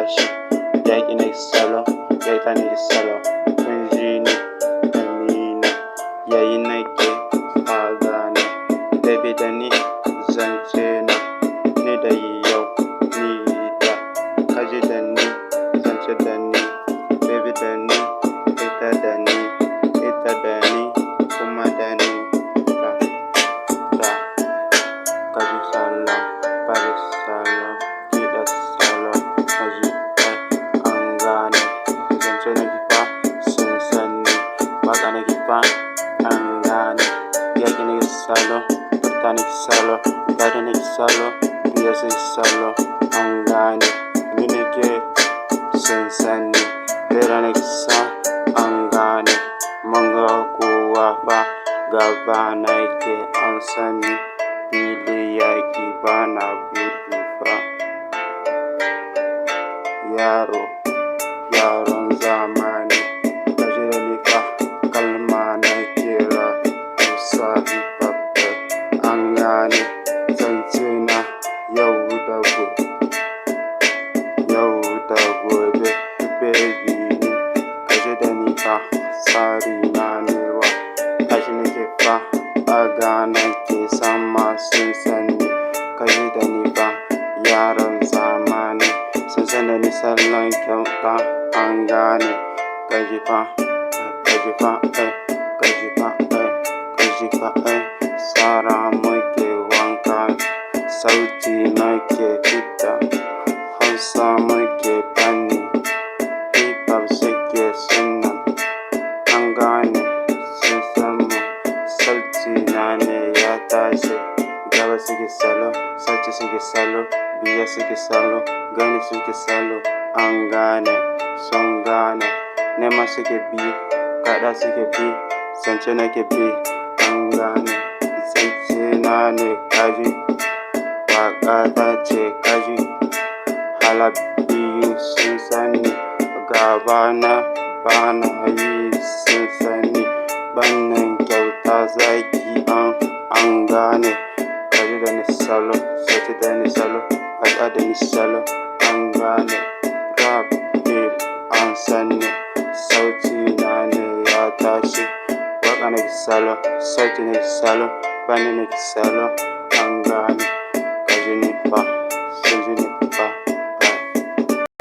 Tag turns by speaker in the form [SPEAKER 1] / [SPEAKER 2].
[SPEAKER 1] tashi, yaƙi na salo, yaƙi na salo, kun ji ni, amina, yayi nake ka gane, baby da ni zance na, ni da yau, ni da, kaji da ni, zance da ni, baby da ni, ita da ni, kuma da ni, kaji salon, bari salon, kiɗa salon, kaji an gane, zance na kifa sun sani, waƙa na kifa an gane, yaƙi na salo, furta na salo, gado na salo, biya su salo, an gane, ni nake sun sani, bera na sa an gane, manga kowa fa, gaba na ke an sani, fili yaƙi bana gudu fa, yaron zamani, kaji da ni fa, kalma na kira, Hausa hip hop an gane, zance na yau da gobe, baby ni, kaji da ni fa, tsari na newa, kaji nake fa, aga nake sama sun sani, kaji da ni fa, yaron zamani, sun sani ni salon kyauta an gane, kaji fa, Sara muke wanka, sauti nake fita, Hausa muke fanni, hip hop suke suna, an gane, sun samu, sauti na ne ya tashi, gaba suke salo, sauti suke salo, biya suke salo, gani suke salo, an gane, sun gane, nema suke bi, kaɗa suke bi, zance nake bi, an gane, zance na ne kaji, waƙa ta ce kaji, hala biyu sun sani, gaba na bana yi sun sani, bannin kyauta zaki an gane, kaji da ni salo, sauti da ni salo, waƙa da ni salo, an gane, rap beat an sani, sauti na ne ya tashi, waƙa na salo, sauti na salo, bannin salo.